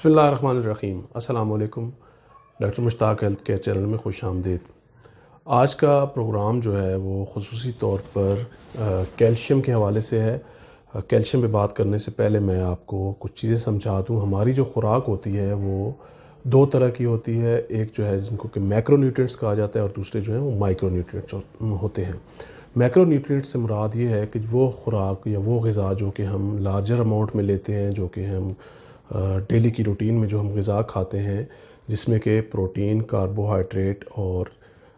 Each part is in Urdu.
بسم اللہ الرحمن الرحیم۔ السلام علیکم۔ ڈاکٹر مشتاق ہیلتھ کیئر چینل میں خوش آمدید۔ آج کا پروگرام جو ہے وہ خصوصی طور پر کیلشیم کے حوالے سے ہے۔ کیلشیم پہ بات کرنے سے پہلے میں آپ کو کچھ چیزیں سمجھا دوں۔ ہماری جو خوراک ہوتی ہے وہ دو طرح کی ہوتی ہے، ایک جو ہے جن کو کہ میکرو نیوٹرینٹس کہا جاتا ہے اور دوسرے جو ہیں وہ مائکرو نیوٹرینٹس ہوتے ہیں۔ میکرو نیوٹرینٹس سے مراد یہ ہے کہ وہ خوراک یا وہ غذا جو کہ ہم لارجر اماؤنٹ میں لیتے ہیں، جو کہ ہم ڈیلی کی روٹین میں جو ہم غذا کھاتے ہیں، جس میں کہ پروٹین، کاربوہائیڈریٹ اور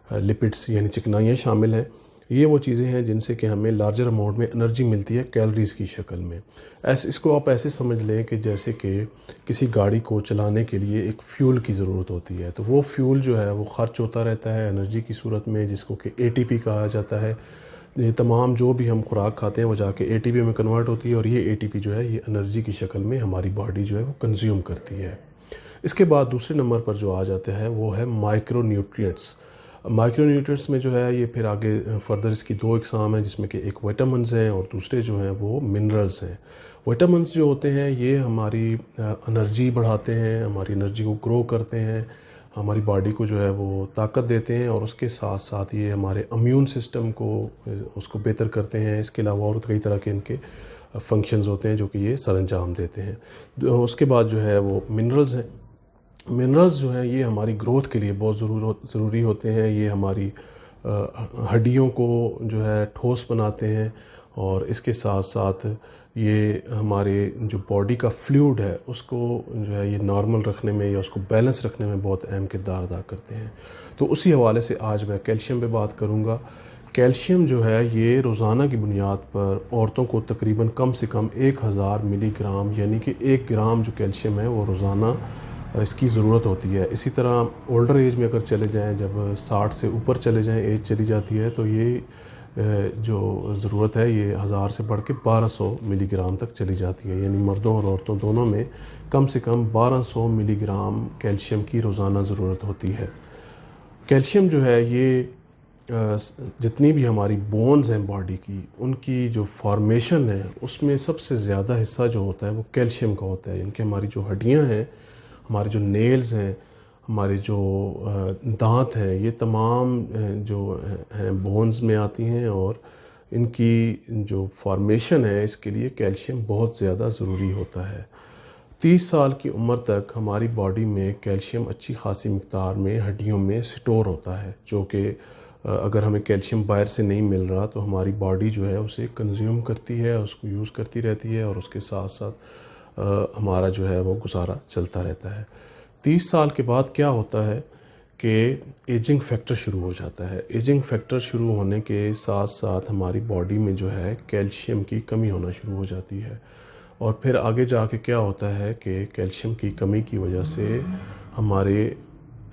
لپڈس یعنی چکنائیاں شامل ہیں، یہ وہ چیزیں ہیں جن سے کہ ہمیں لارجر اماؤنٹ میں انرجی ملتی ہے کیلریز کی شکل میں۔ اس کو آپ ایسے سمجھ لیں کہ جیسے کہ کسی گاڑی کو چلانے کے لیے ایک فیول کی ضرورت ہوتی ہے، تو وہ فیول جو ہے وہ خرچ ہوتا رہتا ہے انرجی کی صورت میں، جس کو کہ ATP کہا جاتا ہے۔ یہ تمام جو بھی ہم خوراک کھاتے ہیں وہ جا کے ATP میں کنورٹ ہوتی ہے، اور یہ ATP جو ہے یہ انرجی کی شکل میں ہماری باڈی جو ہے وہ کنزیوم کرتی ہے۔ اس کے بعد دوسرے نمبر پر جو آ جاتے ہیں وہ ہے مائکرو نیوٹرینٹس۔ مائکرو نیوٹرینٹس میں جو ہے یہ پھر آگے فردر اس کی دو اقسام ہیں، جس میں کہ ایک وائٹامنز ہیں اور دوسرے جو ہیں وہ منرلز ہیں۔ وائٹامنز جو ہوتے ہیں یہ ہماری انرجی بڑھاتے ہیں، ہماری انرجی کو گرو کرتے ہیں، ہماری باڈی کو جو ہے وہ طاقت دیتے ہیں، اور اس کے ساتھ ساتھ یہ ہمارے امیون سسٹم کو اس کو بہتر کرتے ہیں۔ اس کے علاوہ اور کئی طرح کے ان کے فنکشنز ہوتے ہیں جو کہ یہ سر انجام دیتے ہیں۔ اس کے بعد جو ہے وہ منرلز ہیں۔ منرلز جو ہیں یہ ہماری گروتھ کے لیے بہت ضروری ہوتے ہیں۔ یہ ہماری ہڈیوں کو جو ہے ٹھوس بناتے ہیں، اور اس کے ساتھ ساتھ یہ ہمارے جو باڈی کا فلوئڈ ہے اس کو جو ہے یہ نارمل رکھنے میں یا اس کو بیلنس رکھنے میں بہت اہم کردار ادا کرتے ہیں۔ تو اسی حوالے سے آج میں کیلشیم پہ بات کروں گا۔ کیلشیم جو ہے یہ روزانہ کی بنیاد پر عورتوں کو تقریباً کم سے کم 1000 ملی گرام یعنی کہ 1 گرام جو کیلشیم ہے وہ روزانہ اس کی ضرورت ہوتی ہے۔ اسی طرح اولڈر ایج میں اگر چلے جائیں، جب 60 سے اوپر چلے جائیں، ایج چلی جاتی ہے، تو یہ جو ضرورت ہے یہ 1000 سے بڑھ کے 1200 ملی گرام تک چلی جاتی ہے، یعنی مردوں اور عورتوں دونوں میں کم سے کم 1200 ملی گرام کیلشیم کی روزانہ ضرورت ہوتی ہے۔ کیلشیم جو ہے یہ جتنی بھی ہماری بونز ہیں باڈی کی، ان کی جو فارمیشن ہے اس میں سب سے زیادہ حصہ جو ہوتا ہے وہ کیلشیم کا ہوتا ہے۔ یعنی کہ ہماری جو ہڈیاں ہیں، ہمارے جو نیلز ہیں، ہمارے جو دانت ہیں، یہ تمام جو ہیں بونز میں آتی ہیں، اور ان کی جو فارمیشن ہے اس کے لیے کیلشیم بہت زیادہ ضروری ہوتا ہے۔ 30 سال کی عمر تک ہماری باڈی میں کیلشیم اچھی خاصی مقدار میں ہڈیوں میں سٹور ہوتا ہے، جو کہ اگر ہمیں کیلشیم باہر سے نہیں مل رہا تو ہماری باڈی جو ہے اسے کنزیوم کرتی ہے، اس کو یوز کرتی رہتی ہے، اور اس کے ساتھ ساتھ ہمارا جو ہے وہ گزارا چلتا رہتا ہے۔ 30 سال کے بعد کیا ہوتا ہے کہ ایجنگ فیکٹر شروع ہو جاتا ہے۔ ایجنگ فیکٹر شروع ہونے کے ساتھ ساتھ ہماری باڈی میں جو ہے کیلشیم کی کمی ہونا شروع ہو جاتی ہے، اور پھر آگے جا کے کیا ہوتا ہے کہ کیلشیم کی کمی کی وجہ سے ہمارے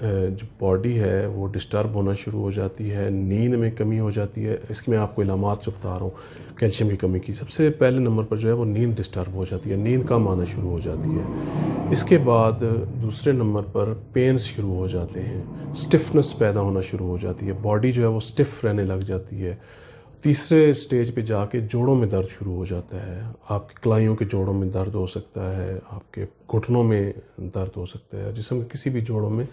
جو باڈی ہے وہ ڈسٹرب ہونا شروع ہو جاتی ہے، نیند میں کمی ہو جاتی ہے۔ اس میں آپ کو علامات جو بتا رہا ہوں کیلشیم کی کمی کی، سب سے پہلے نمبر پر جو ہے وہ نیند ڈسٹرب ہو جاتی ہے، نیند کم آنا شروع ہو جاتی ہے۔ اس کے بعد دوسرے نمبر پر پینز شروع ہو جاتے ہیں، سٹفنس پیدا ہونا شروع ہو جاتی ہے، باڈی جو ہے وہ سٹف رہنے لگ جاتی ہے۔ تیسرے سٹیج پہ جا کے جوڑوں میں درد شروع ہو جاتا ہے، آپ کے کلائیوں کے جوڑوں میں درد ہو سکتا ہے، آپ کے گھٹنوں میں درد ہو سکتا ہے، جسم کے کسی بھی جوڑوں میں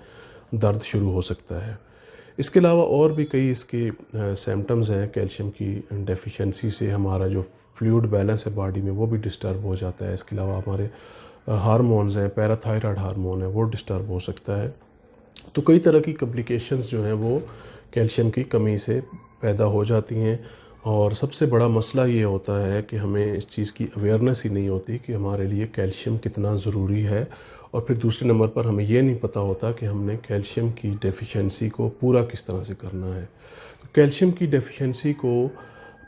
درد شروع ہو سکتا ہے۔ اس کے علاوہ اور بھی کئی اس کے سمپٹمز ہیں کیلشیم کی ڈیفیشنسی سے۔ ہمارا جو فلوئڈ بیلنس ہے باڈی میں وہ بھی ڈسٹرب ہو جاتا ہے۔ اس کے علاوہ ہمارے ہارمونز ہیں، پیراتھائرائڈ ہارمون ہے، وہ ڈسٹرب ہو سکتا ہے۔ تو کئی طرح کی کمپلیکیشنز جو ہیں وہ کیلشیم کی کمی سے پیدا ہو جاتی ہیں، اور سب سے بڑا مسئلہ یہ ہوتا ہے کہ ہمیں اس چیز کی اویئرنیس ہی نہیں ہوتی کہ ہمارے لیے کیلشیم کتنا ضروری ہے، اور پھر دوسرے نمبر پر ہمیں یہ نہیں پتہ ہوتا کہ ہم نے کیلشیم کی ڈیفیشنسی کو پورا کس طرح سے کرنا ہے۔ تو کیلشیم کی ڈیفیشنسی کو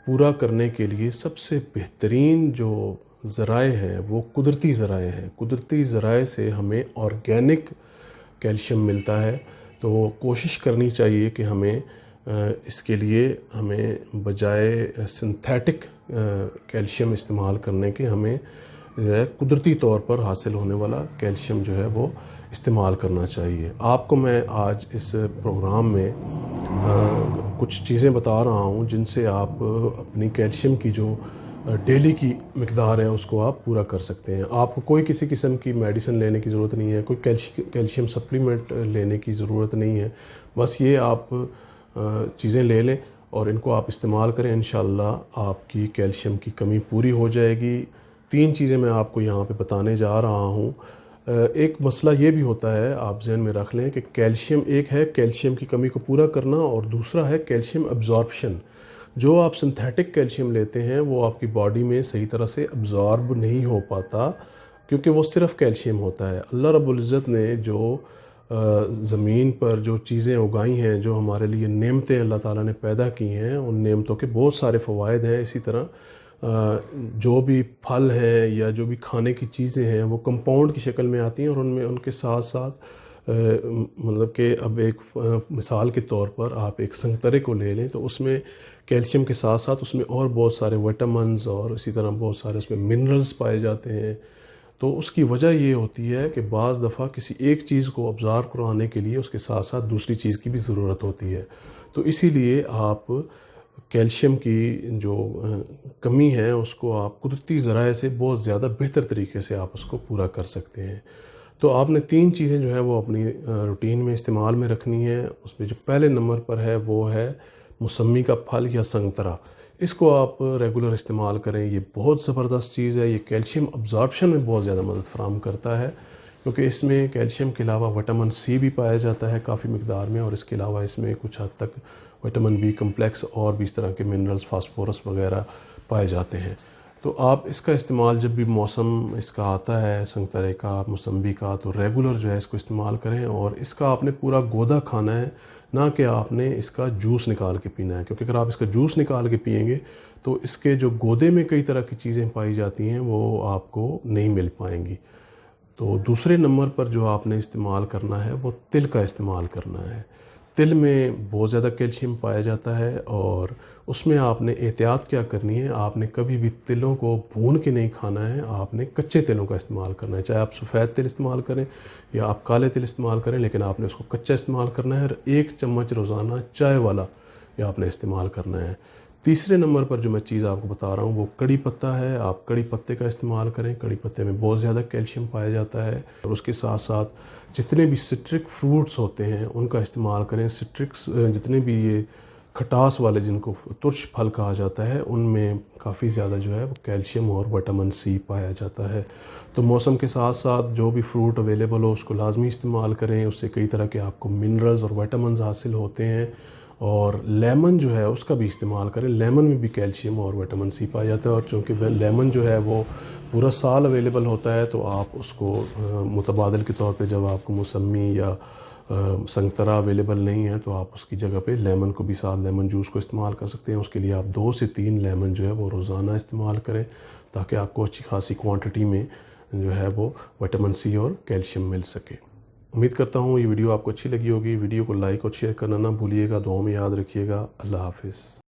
پورا کرنے کے لیے سب سے بہترین جو ذرائع ہیں وہ قدرتی ذرائع ہیں۔ قدرتی ذرائع سے ہمیں آرگینک کیلشیم ملتا ہے، تو کوشش کرنی چاہیے کہ ہمیں اس کے لیے ہمیں بجائے سنتھیٹک کیلشیم استعمال کرنے کے ہمیں جو ہے قدرتی طور پر حاصل ہونے والا کیلشیم جو ہے وہ استعمال کرنا چاہیے۔ آپ کو میں آج اس پروگرام میں کچھ چیزیں بتا رہا ہوں جن سے آپ اپنی کیلشیم کی جو ڈیلی کی مقدار ہے اس کو آپ پورا کر سکتے ہیں. آپ کو کوئی کسی قسم کی میڈیسن لینے کی ضرورت نہیں ہے, کوئی کیلشیم سپلیمنٹ لینے کی ضرورت نہیں ہے. بس یہ آپ چیزیں لے لیں اور ان کو آپ استعمال کریں. انشاءاللہ آپ کی کیلشیم کی کمی پوری ہو جائے گی. 3 چیزیں میں آپ کو یہاں پہ بتانے جا رہا ہوں. ایک مسئلہ یہ بھی ہوتا ہے, آپ ذہن میں رکھ لیں کہ کیلشیم ایک ہے کیلشیم کی کمی کو پورا کرنا, اور دوسرا ہے کیلشیم ابزارپشن. جو آپ سنتھیٹک کیلشیم لیتے ہیں وہ آپ کی باڈی میں صحیح طرح سے ابزارب نہیں ہو پاتا, کیونکہ وہ صرف کیلشیم ہوتا ہے. اللہ رب العزت نے جو زمین پر جو چیزیں اگائی ہیں, جو ہمارے لیے نعمتیں اللہ تعالیٰ نے پیدا کی ہیں, ان نعمتوں کے بہت سارے فوائد ہیں. اسی طرح جو بھی پھل ہیں یا جو بھی کھانے کی چیزیں ہیں وہ کمپاؤنڈ کی شکل میں آتی ہیں, اور ان میں ان کے ساتھ ساتھ مطلب کہ اب ایک مثال کے طور پر آپ ایک سنگترے کو لے لیں تو اس میں کیلشیم کے ساتھ ساتھ اس میں اور بہت سارے وٹامنز اور اسی طرح بہت سارے اس میں منرلز پائے جاتے ہیں. تو اس کی وجہ یہ ہوتی ہے کہ بعض دفعہ کسی ایک چیز کو ابزارو کروانے کے لیے اس کے ساتھ ساتھ دوسری چیز کی بھی ضرورت ہوتی ہے. تو اسی لیے آپ کیلشیم کی جو کمی ہے اس کو آپ قدرتی ذرائع سے بہت زیادہ بہتر طریقے سے آپ اس کو پورا کر سکتے ہیں. تو آپ نے 3 چیزیں جو ہیں وہ اپنی روٹین میں استعمال میں رکھنی ہے. اس میں جو پہلے نمبر پر ہے وہ ہے موسمی کا پھل یا سنگترا. اس کو آپ ریگولر استعمال کریں. یہ بہت زبردست چیز ہے. یہ کیلشیم ابزارپشن میں بہت زیادہ مدد فراہم کرتا ہے, کیونکہ اس میں کیلشیم کے علاوہ وٹامن سی بھی پایا جاتا ہے کافی مقدار میں, اور اس کے علاوہ اس میں کچھ حد تک وٹامن بی کمپلیکس اور بھی اس طرح کے منرلز فاسفورس وغیرہ پائے جاتے ہیں. تو آپ اس کا استعمال جب بھی موسم اس کا آتا ہے سنگترے کا موسمبی کا, تو ریگولر جو ہے اس کو استعمال کریں. اور اس کا آپ نے پورا گودا کھانا ہے, نہ کہ آپ نے اس کا جوس نکال کے پینا ہے, کیونکہ اگر آپ اس کا جوس نکال کے پئیں گے تو اس کے جو گودے میں کئی طرح کی چیزیں پائی جاتی ہیں وہ آپ کو نہیں مل پائیں گی. تو دوسرے نمبر پر جو آپ نے استعمال کرنا ہے وہ تل کا استعمال کرنا ہے. تل میں بہت زیادہ کیلشیم پایا جاتا ہے, اور اس میں آپ نے احتیاط کیا کرنی ہے, آپ نے کبھی بھی تلوں کو بھون کے نہیں کھانا ہے, آپ نے کچے تلوں کا استعمال کرنا ہے. چاہے آپ سفید تل استعمال کریں یا آپ کالے تل استعمال کریں, لیکن آپ نے اس کو کچا استعمال کرنا ہے. 1 چمچ روزانہ چائے والا یہ آپ نے استعمال کرنا ہے. تیسرے نمبر پر جو میں چیز آپ کو بتا رہا ہوں وہ کڑی پتہ ہے. آپ کڑی پتے کا استعمال کریں. کڑی پتے میں بہت زیادہ کیلشیم پایا جاتا ہے, اور اس کے ساتھ ساتھ جتنے بھی سٹرک فروٹس ہوتے ہیں ان کا استعمال کریں. سٹرکس جتنے بھی یہ کھٹاس والے جن کو ترش پھل کہا جاتا ہے, ان میں کافی زیادہ جو ہے وہ کیلشیم اور وٹامن سی پایا جاتا ہے. تو موسم کے ساتھ ساتھ جو بھی فروٹ اویلیبل ہو اس کو لازمی استعمال کریں. اس سے کئی طرح کے آپ کو منرلز اور وٹامنز حاصل ہوتے ہیں. اور لیمن جو ہے اس کا بھی استعمال کریں. لیمن میں بھی کیلشیم اور وٹامن سی پایا جاتا ہے, اور چونکہ لیمن جو ہے وہ پورا سال اویلیبل ہوتا ہے, تو آپ اس کو متبادل کے طور پہ جب آپ کو موسمی یا سنگترا اویلیبل نہیں ہے تو آپ اس کی جگہ پہ لیمن کو بھی ساتھ لیمن جوس کو استعمال کر سکتے ہیں. اس کے لیے آپ 2 سے 3 لیمن جو ہے وہ روزانہ استعمال کریں, تاکہ آپ کو اچھی خاصی کوانٹٹی میں جو ہے وہ وٹامن سی اور کیلشیم مل سکے. امید کرتا ہوں یہ ویڈیو آپ کو اچھی لگی ہوگی. ویڈیو کو لائک اور شیئر کرنا نہ بھولیے گا. دعاؤں میں یاد رکھیے گا. اللہ حافظ.